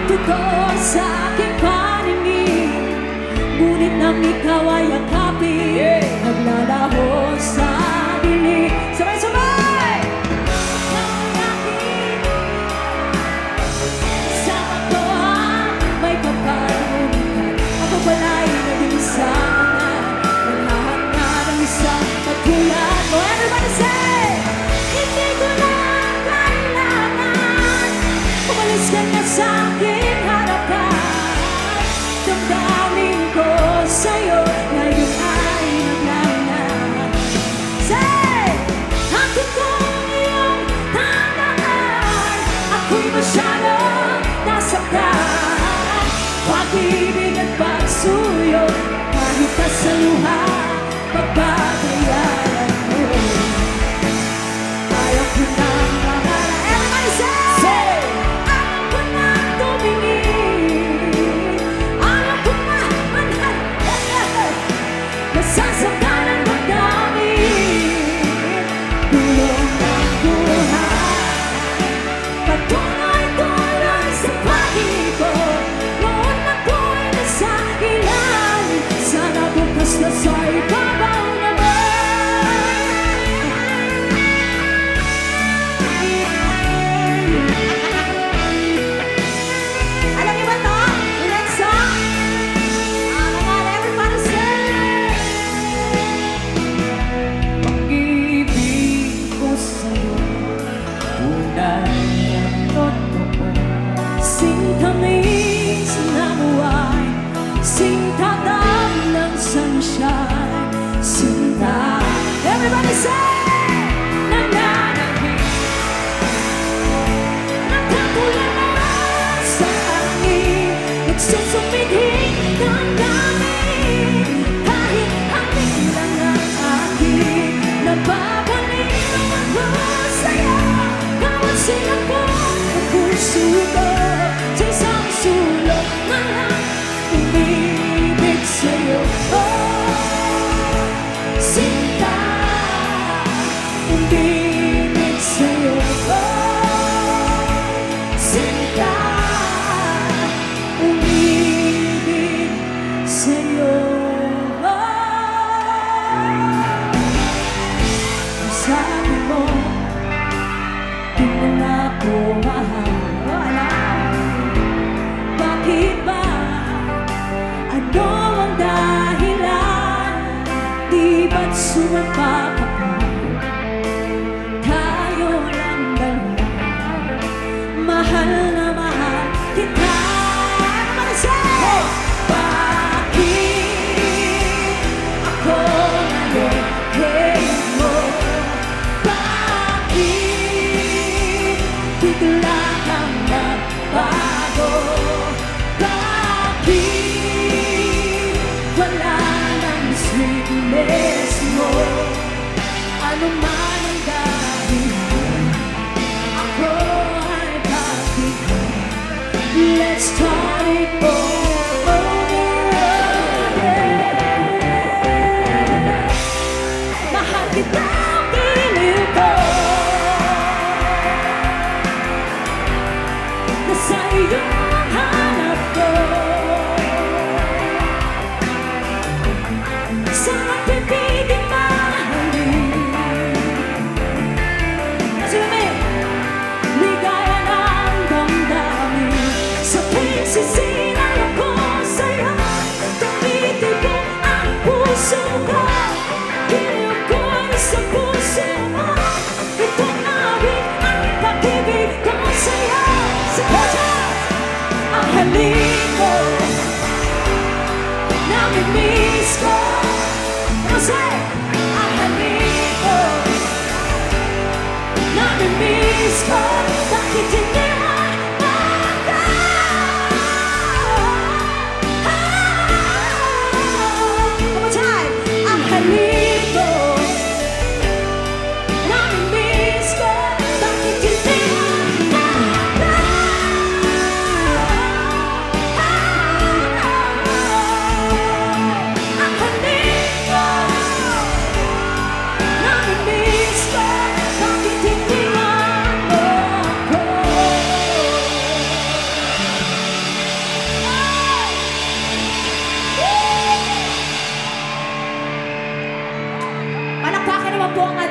totoo sa aking paningin, ngunit nang ikaw ay yakapin, naglalaho sa dilim. Sabay-sabay! Ikaw ay aking sa katoan, may kapalimutan. Ako pala'y naging isa na naghahanga ng isang katulad mo. Everybody say! Hindi ko na kailangan umalis ka na sa aking harapan. Damdamin ko sa'yo ngayon ay naglalaan. Say! Hanggang kong iyong tandaan, ako'y masyadong nasaktan. Pag-ibig at pagsuyo, kahit na sa luha, pagbabayaran mo. Ayaw ko nang mahala. Everybody say! Ayaw ko nang tumingin, ayaw ko na manhan. Nasasaktan ang magdamit, tulong ng buhay. Patuloy-tuloy sa pag-ibig, noon ako'y nasa ilalim, sana bukas na sa ibabaw naman. Alam niyo ba to? The next song? Come on, everybody say! Pag-ibig ko sa'yo, tunay ang totoo. Sintamis na buhay, sintadam ng sunshine, sinta. Everybody say! Nananahimik, nagkatulad na sa akin, nagsusumidhing damdamin, kahit hangin lang ang akin, nababaliw ako sa'yo, bawat sinapot ng puso ko, sa isang sulok na lang umibig sa'yo. Oh, sinta, umibig sa'yo. Oh, sinta, umibig sa'yo. Ang sabi mo, di mo na ako mahal. Wala. Bakit ba? Ano ang dahilan? Di ba't sumapa ka pa? Tayo lang dalawa, mahal na mahal kita. Everybody say! Bakit ako ngayon hate mo? Bakit bigla kang nagbago? Bakit wala ng sweetness mo? Ano man ang dahilan, ako ay bakit? Let's start it all over again. Mahal kita ang giliw ko, nasa iyo ang hanap ko. Sarap pipigil mahalin. Kasi kami, ligaya ng damdamin, sa pinsisinan ako sa'yo, tumitig ko ang puso ko, giliw ko'y sa puso mo. Itong awit ang pag-ibig ko sa'yo. Sa kanya, ang halik ko, namimiss ko. Kasi ang halik ko, namimiss ko. Bakit hindi mo mata? One more time. Ang halik ko, namimiss ko. Bakit hindi mo mata? Ang halik ko, namimiss ko. Bakit hindi mo ako?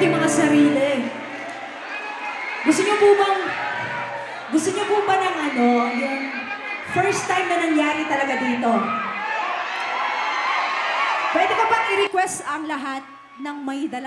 yung mga sarili. Gusto niyo po ba ng ano, yung first time na nangyari talaga dito? Pwede ko bang i-request ang lahat ng may dala